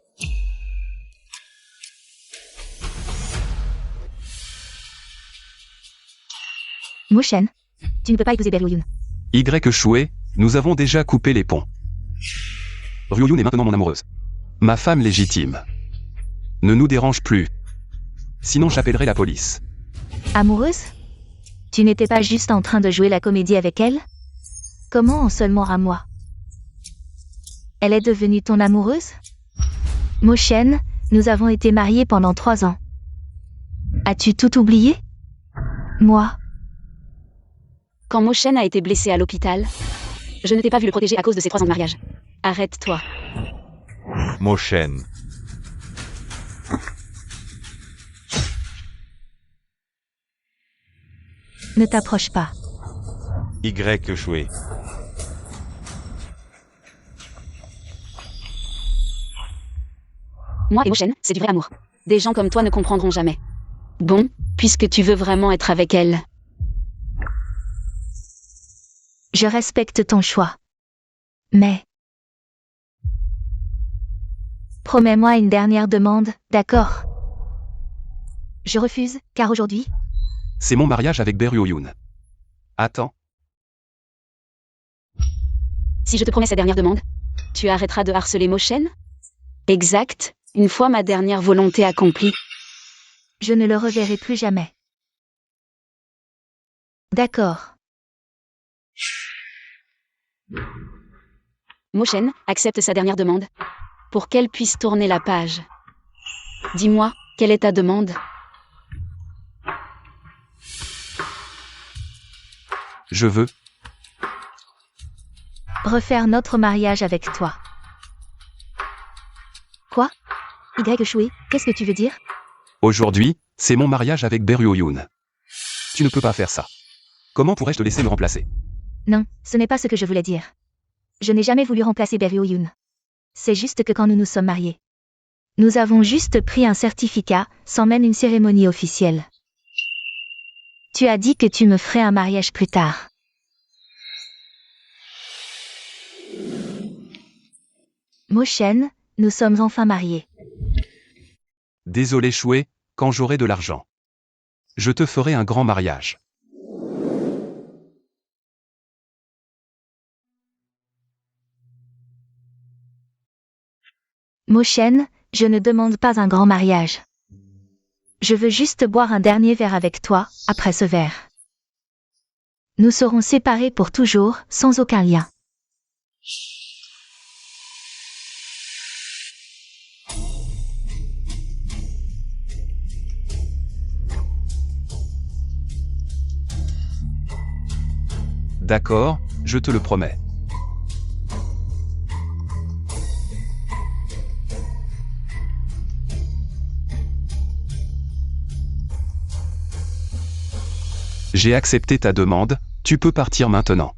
Mo-shen, tu ne peux pas épouser Ryo-Yoon. Shue, nous avons déjà coupé les ponts. Ryo-Yoon est maintenant mon amoureuse. Ma femme légitime. Ne nous dérange plus. Sinon j'appellerai la police. Amoureuse? Tu n'étais pas juste en train de jouer la comédie avec elle? Comment en seulement un mois? Elle est devenue ton amoureuse? Mo-shen, nous avons été mariés pendant 3 ans. As-tu tout oublié? Moi? Quand Mo-shen a été blessé à l'hôpital, je ne t'ai pas vu le protéger à cause de ces 3 ans de mariage. Arrête-toi. Mo-shen. Ne t'approche pas. Shue. Moi et Mo-shen, c'est du vrai amour. Des gens comme toi ne comprendront jamais. Bon, puisque tu veux vraiment être avec elle. Je respecte ton choix. Mais... promets-moi une dernière demande, d'accord? Je refuse, car aujourd'hui... C'est mon mariage avec Ryo-Yoon. Attends. Si je te promets cette dernière demande, tu arrêteras de harceler Mo-shen? Exact, une fois ma dernière volonté accomplie. Je ne le reverrai plus jamais. D'accord. Mo-shen accepte sa dernière demande, pour qu'elle puisse tourner la page. Dis-moi, quelle est ta demande? Je veux. Refaire notre mariage avec toi. Quoi? Shue, qu'est-ce que tu veux dire? Aujourd'hui, c'est mon mariage avec Ryo-Yoon. Tu ne peux pas faire ça. Comment pourrais-je te laisser me remplacer? Non, ce n'est pas ce que je voulais dire. Je n'ai jamais voulu remplacer Ryo-Yoon. C'est juste que quand nous nous sommes mariés, nous avons juste pris un certificat, sans même une cérémonie officielle. Tu as dit que tu me ferais un mariage plus tard. Mo-shen, nous sommes enfin mariés. Désolé Shue, quand j'aurai de l'argent. Je te ferai un grand mariage. Mo-shen, je ne demande pas un grand mariage. Je veux juste boire un dernier verre avec toi, après ce verre. Nous serons séparés pour toujours, sans aucun lien. D'accord, je te le promets. J'ai accepté ta demande, tu peux partir maintenant.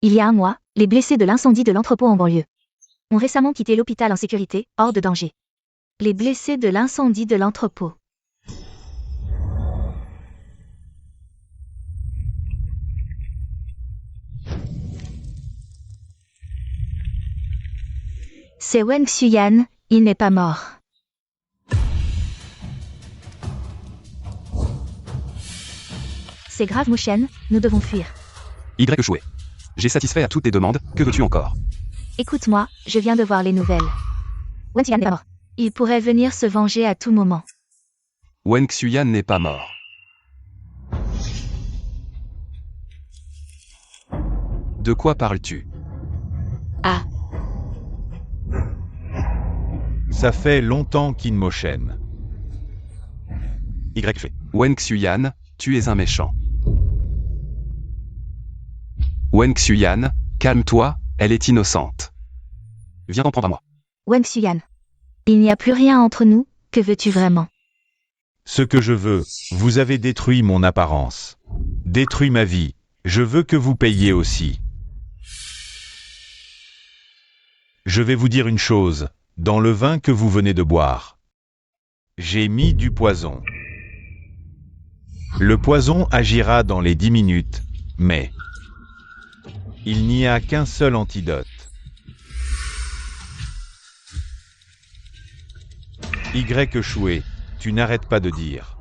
Il y a un mois, les blessés de l'incendie de l'entrepôt en banlieue ont récemment quitté l'hôpital en sécurité, hors de danger. Les blessés de l'incendie de l'entrepôt. C'est Wen Xuyan, il n'est pas mort. C'est grave Mushen, nous devons fuir. Y échoué. J'ai satisfait à toutes tes demandes, que veux-tu encore? Écoute-moi, je viens de voir les nouvelles. Wen Xuyan n'est pas mort. Il pourrait venir se venger à tout moment. Wen Xuyan n'est pas mort. De quoi parles-tu? Ah, Ça fait longtemps Qin Mo-shen. Y fait. Wen Xuyan, tu es un méchant. Wen Xuyan, calme-toi, elle est innocente. Viens en prendre à moi. Wen Xuyan. Il n'y a plus rien entre nous, que veux-tu vraiment? Ce que je veux, vous avez détruit mon apparence. Détruit ma vie, je veux que vous payiez aussi. Je vais vous dire une chose, dans le vin que vous venez de boire, j'ai mis du poison. Le poison agira dans les 10 minutes, mais il n'y a qu'un seul antidote. Y échoué, tu n'arrêtes pas de dire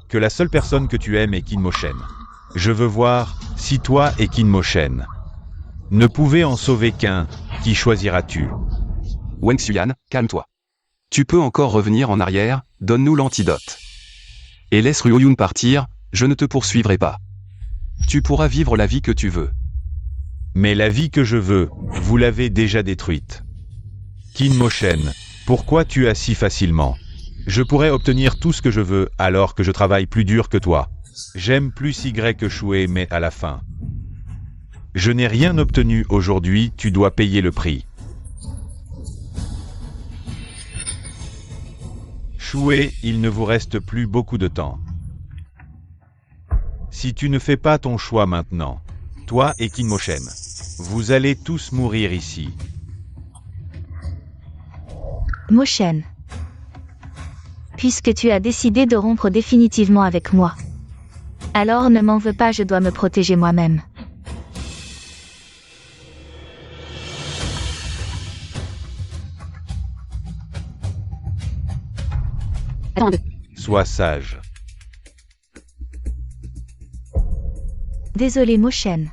que la seule personne que tu aimes est Qin Mo-shen. Je veux voir si toi et Qin Mo-shen ne pouvez en sauver qu'un, qui choisiras-tu? Wen Xuyan, calme-toi. Tu peux encore revenir en arrière, donne-nous l'antidote. Et laisse Ruoyun partir, je ne te poursuivrai pas. Tu pourras vivre la vie que tu veux. Mais la vie que je veux, vous l'avez déjà détruite. Qin Mo-shen, pourquoi tu as si facilement? Je pourrais obtenir tout ce que je veux alors que je travaille plus dur que toi. J'aime plus Y échoué, mais à la fin. Je n'ai rien obtenu aujourd'hui, tu dois payer le prix. Choué, il ne vous reste plus beaucoup de temps. Si tu ne fais pas ton choix maintenant, toi et Qin Mo-shen, vous allez tous mourir ici. Mushen. Puisque tu as décidé de rompre définitivement avec moi. Alors ne m'en veux pas, je dois me protéger moi-même. attends un peu. Sois sage. Désolé Mushen.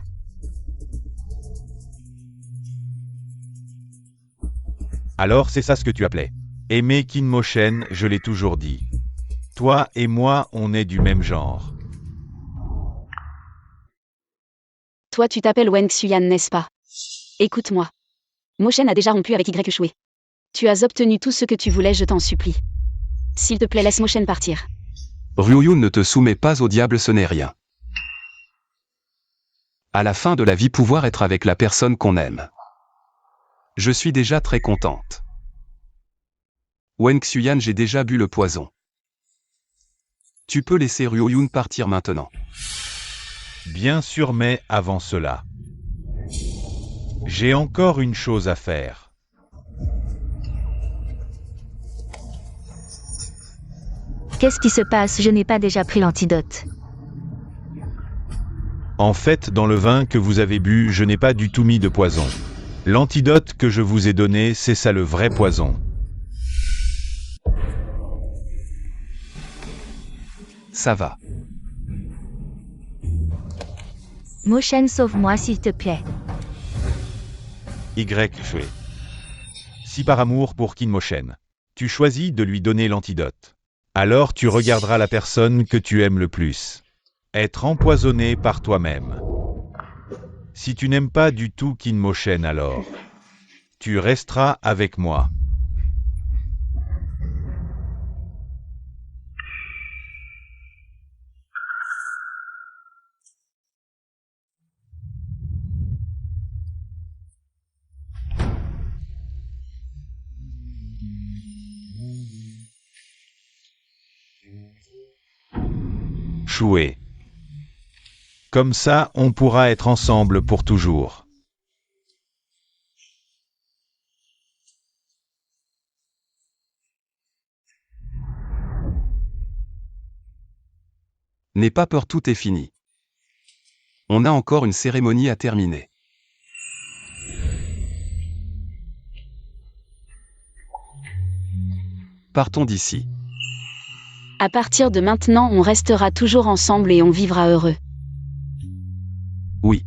Alors c'est ça ce que tu appelais. Aimer Qin Mo-shen, je l'ai toujours dit. Toi et moi, on est du même genre. Toi tu t'appelles Wen Xuyan, n'est-ce pas? Écoute-moi. Mo-shen a déjà rompu avec Y échoué. Tu as obtenu tout ce que tu voulais, je t'en supplie. S'il te plaît, laisse Mo-shen partir. Ruoyun ne te soumet pas au diable, ce n'est rien. À la fin de la vie, pouvoir être avec la personne qu'on aime. Je suis déjà très contente. Wen Xuyan, j'ai déjà bu le poison. Tu peux laisser Ruoyun partir maintenant. Bien sûr, mais avant cela, j'ai encore une chose à faire. Qu'est-ce qui se passe? Je n'ai pas déjà pris l'antidote. En fait, dans le vin que vous avez bu, je n'ai pas du tout mis de poison. L'antidote que je vous ai donné, c'est ça le vrai poison. Ça va. Mushen, sauve-moi s'il te plaît. Y échoué. Si par amour pour Qin Mo-shen, tu choisis de lui donner l'antidote, alors tu regarderas la personne que tu aimes le plus être empoisonnée par toi-même. Si tu n'aimes pas du tout Qin Mo-shen, alors tu resteras avec moi. Choué. Comme ça, on pourra être ensemble pour toujours. N'aie pas peur, tout est fini. On a encore une cérémonie à terminer. Partons d'ici. À partir de maintenant, on restera toujours ensemble et on vivra heureux. Oui.